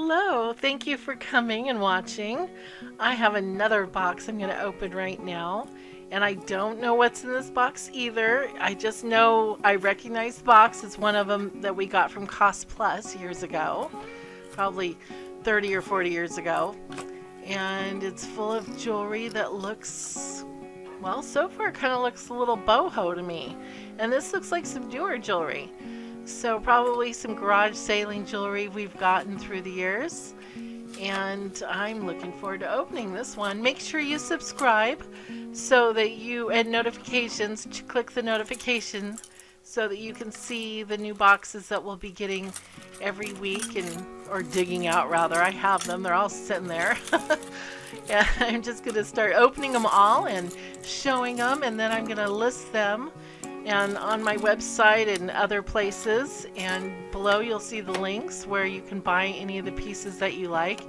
Hello, thank you for coming and watching. I have another box I'm going to open right now, and I don't know what's in this box either. I just know I recognize the box. It's one of them that we got from Cost Plus years ago, probably 30 or 40 years ago, and it's full of jewelry that looks, well, so far kind of looks a little boho to me, and this looks like some newer jewelry. So probably some garage sailing jewelry we've gotten through the years, and I'm looking forward to opening this one. Make sure you subscribe so that you, and notifications, to click the notification so that you can see the new boxes that we'll be getting every week, or digging out rather. I have them, they're all sitting there. Yeah, I'm just going to start opening them all and showing them, and then I'm going to list them and on my website and other places, and below you'll see the links where you can buy any of the pieces that you like.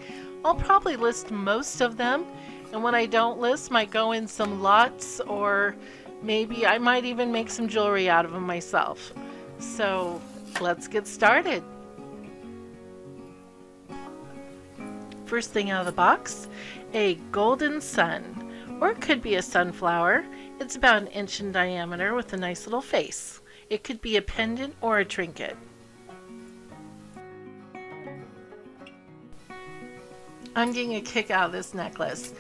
I'll probably list most of them, and when I don't list, might go in some lots, or maybe I might even make some jewelry out of them myself. So let's get started. First thing out of the box, a golden sun, or it could be a sunflower. It's about 1 inch in diameter with a nice little face. It could be a pendant or a trinket. I'm getting a kick out of this necklace.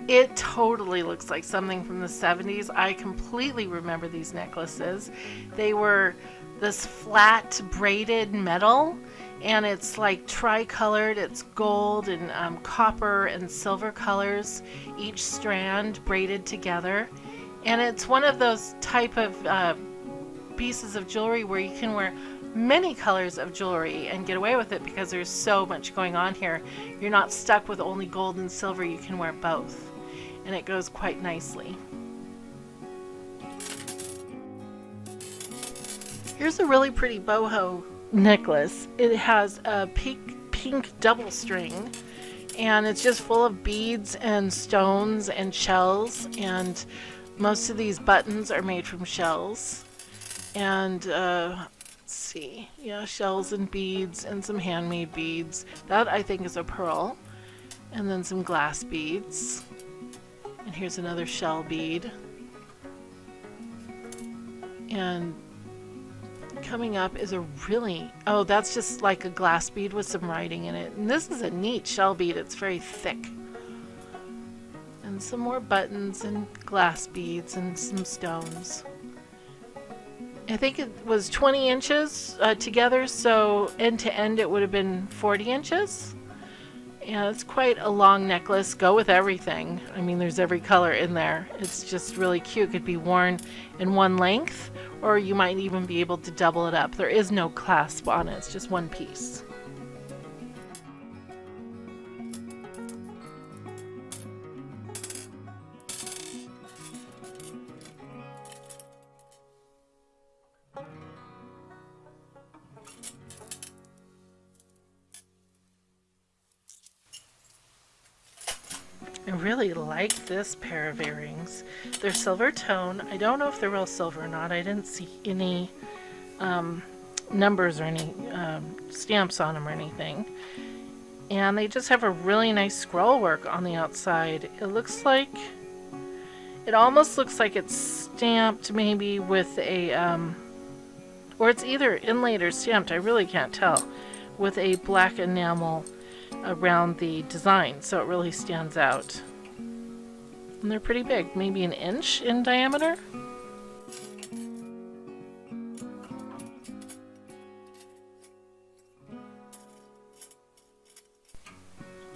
It totally looks like something from the 70s. I completely remember these necklaces. They were this flat braided metal, and it's like tricolored. It's gold and copper and silver colors, each strand braided together. And it's one of those type of pieces of jewelry where you can wear many colors of jewelry and get away with it because there's so much going on here. You're not stuck with only gold and silver. You can wear both, and it goes quite nicely. Here's a really pretty boho necklace. It has a pink double string, and it's just full of beads and stones and shells, and most of these buttons are made from shells. And let's see, yeah, shells and beads and some handmade beads. That I think is a pearl. And then some glass beads. And here's another shell bead. And coming up is a really, oh, that's just like a glass bead with some writing in it. And this is a neat shell bead. It's very thick. And some more buttons and glass beads and some stones. I think it was 20 inches together, so end to end it would have been 40 inches. Yeah, it's quite a long necklace. Go with everything. I mean, there's every color in there. It's just really cute. It could be worn in one length, or you might even be able to double it up. There is no clasp on it. It's just one piece. I really like this pair of earrings. They're silver tone. I don't know if they're real silver or not. I didn't see any numbers or any stamps on them or anything. And they just have a really nice scroll work on the outside. It looks like, it almost looks like it's stamped maybe with a, or it's either inlaid or stamped, I really can't tell, with a black enamel around the design, so it really stands out. And they're pretty big, maybe 1 inch in diameter.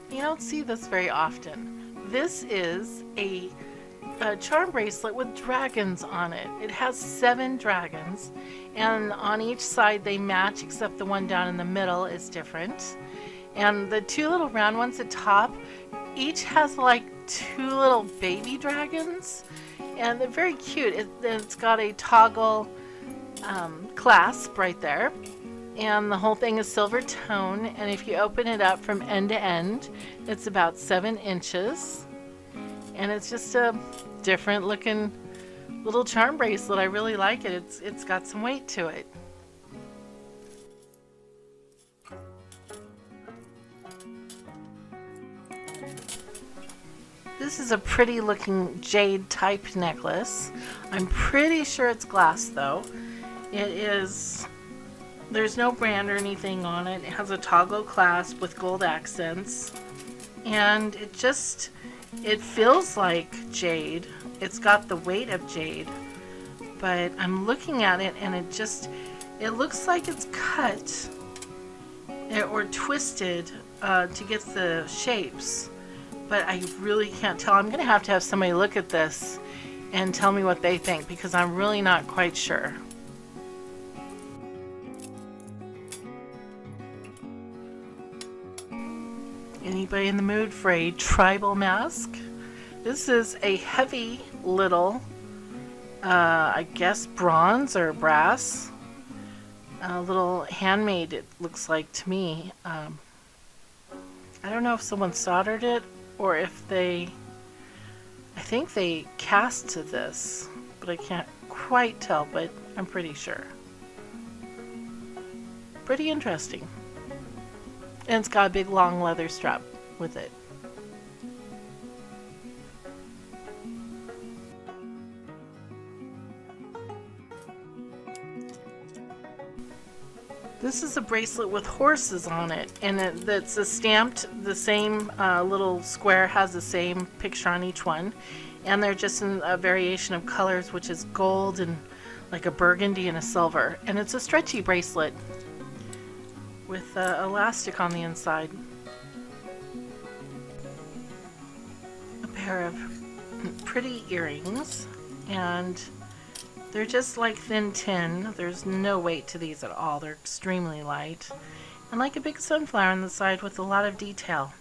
You don't see this very often. This is a charm bracelet with dragons on it. It has 7 dragons, and on each side they match, except the one down in the middle is different. And the 2 little round ones at top, each has like 2 little baby dragons, and they're very cute. It's got a toggle clasp right there, and the whole thing is silver tone, and if you open it up from end to end, it's about 7 inches, and it's just a different looking little charm bracelet. I really like it. It's got some weight to it. This is a pretty looking jade type necklace. I'm pretty sure it's glass though. It is, there's no brand or anything on it. It has a toggle clasp with gold accents. And it feels like jade. It's got the weight of jade. But I'm looking at it and it looks like it's cut or twisted to get the shapes. But I really can't tell. I'm going to have somebody look at this and tell me what they think, because I'm really not quite sure. Anybody in the mood for a tribal mask? This is a heavy little, I guess bronze or brass. A little handmade, it looks like to me. I don't know if someone soldered it or if I think they cast to this, but I can't quite tell, but I'm pretty sure. Pretty interesting. And it's got a big long leather strap with it. This is a bracelet with horses on it, and that's stamped the same little square, has the same picture on each one, and they're just in a variation of colors, which is gold and like a burgundy and a silver, and it's a stretchy bracelet with elastic on the inside. A pair of pretty earrings, and they're just like thin tin. There's no weight to these at all. They're extremely light. And like a big sunflower on the side with a lot of detail.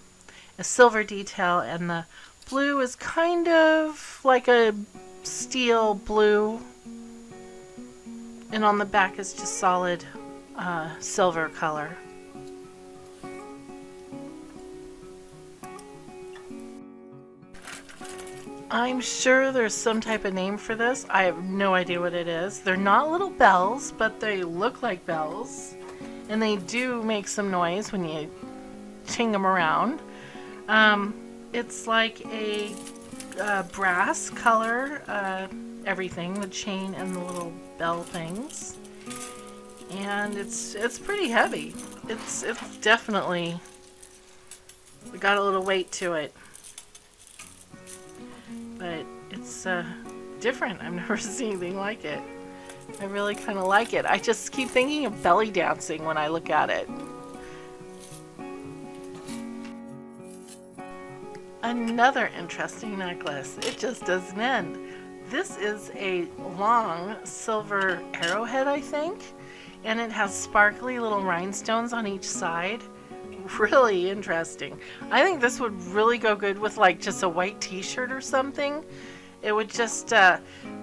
A silver detail, and the blue is kind of like a steel blue. And on the back is just solid silver color. I'm sure there's some type of name for this. I have no idea what it is. They're not little bells, but they look like bells. And they do make some noise when you ching them around. It's like a brass color, everything, the chain and the little bell things. And it's pretty heavy. It's definitely got a little weight to it. But it's different. I've never seen anything like it. I really kind of like it. I just keep thinking of belly dancing when I look at it. Another interesting necklace. It just doesn't end. This is a long silver arrowhead, I think, and it has sparkly little rhinestones on each side. Really interesting. I think this would really go good with like just a white t-shirt or something. It would just,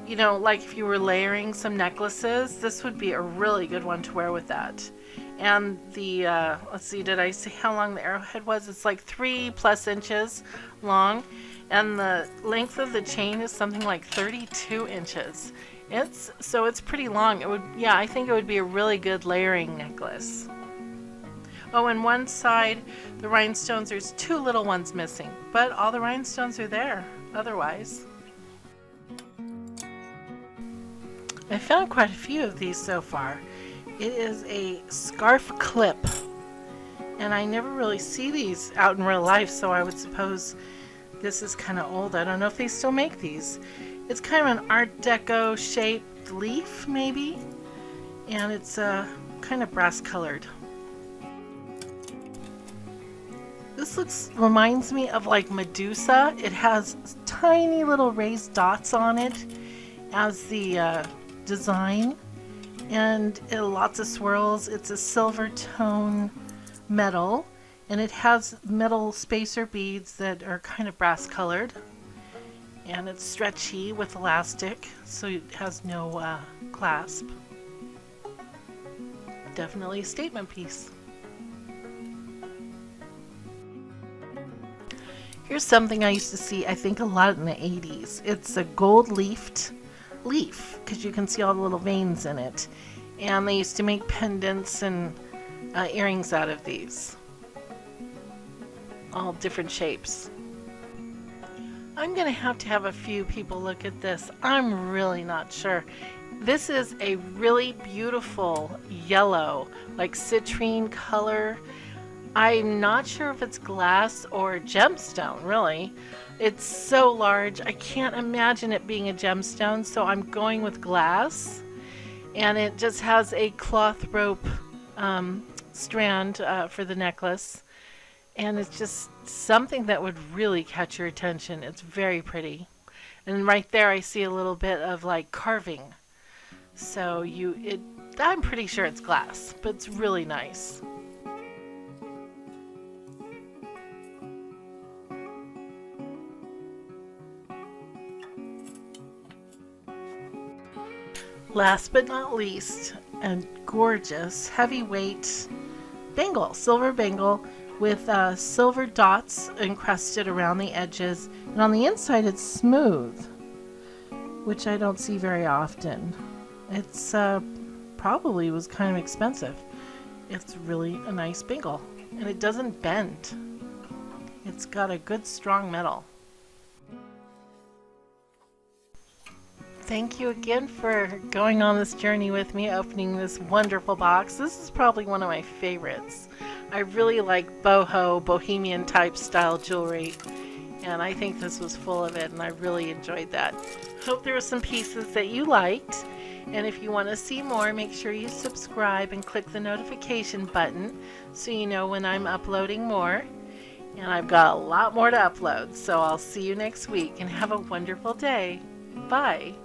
you know, like if you were layering some necklaces, this would be a really good one to wear with that. And the, let's see, did I say how long the arrowhead was? It's like 3+ inches long. And the length of the chain is something like 32 inches. So it's pretty long. It would, yeah, I think it would be a really good layering necklace. Oh, and one side, the rhinestones, there's 2 little ones missing, but all the rhinestones are there otherwise. I found quite a few of these so far. It is a scarf clip, and I never really see these out in real life, so I would suppose this is kind of old. I don't know if they still make these. It's kind of an Art Deco shaped leaf, maybe, and it's kind of brass colored. This reminds me of like Medusa. It has tiny little raised dots on it as the design, and lots of swirls. It's a silver tone metal, and it has metal spacer beads that are kind of brass colored, and it's stretchy with elastic, so it has no clasp. Definitely a statement piece. Here's something I used to see, I think, a lot in the 80s. It's a gold-leafed leaf, because you can see all the little veins in it. And they used to make pendants and earrings out of these. all different shapes. I'm going to have a few people look at this. I'm really not sure. This is a really beautiful yellow, like citrine color. I'm not sure if it's glass or gemstone, really. It's so large, I can't imagine it being a gemstone, so I'm going with glass. And it just has a cloth rope strand for the necklace. And it's just something that would really catch your attention. It's very pretty. And right there I see a little bit of like carving. So I'm pretty sure it's glass, but it's really nice. Last but not least, a gorgeous heavyweight bangle, silver bangle with silver dots encrusted around the edges, and on the inside it's smooth, which I don't see very often. It's probably was kind of expensive. It's really a nice bangle, and it doesn't bend. It's got a good strong metal. Thank you again for going on this journey with me, opening this wonderful box. This is probably one of my favorites. I really like Bohemian type style jewelry, and I think this was full of it, and I really enjoyed that. Hope there were some pieces that you liked, and if you want to see more, make sure you subscribe and click the notification button so you know when I'm uploading more. And I've got a lot more to upload, so I'll see you next week, and have a wonderful day. Bye.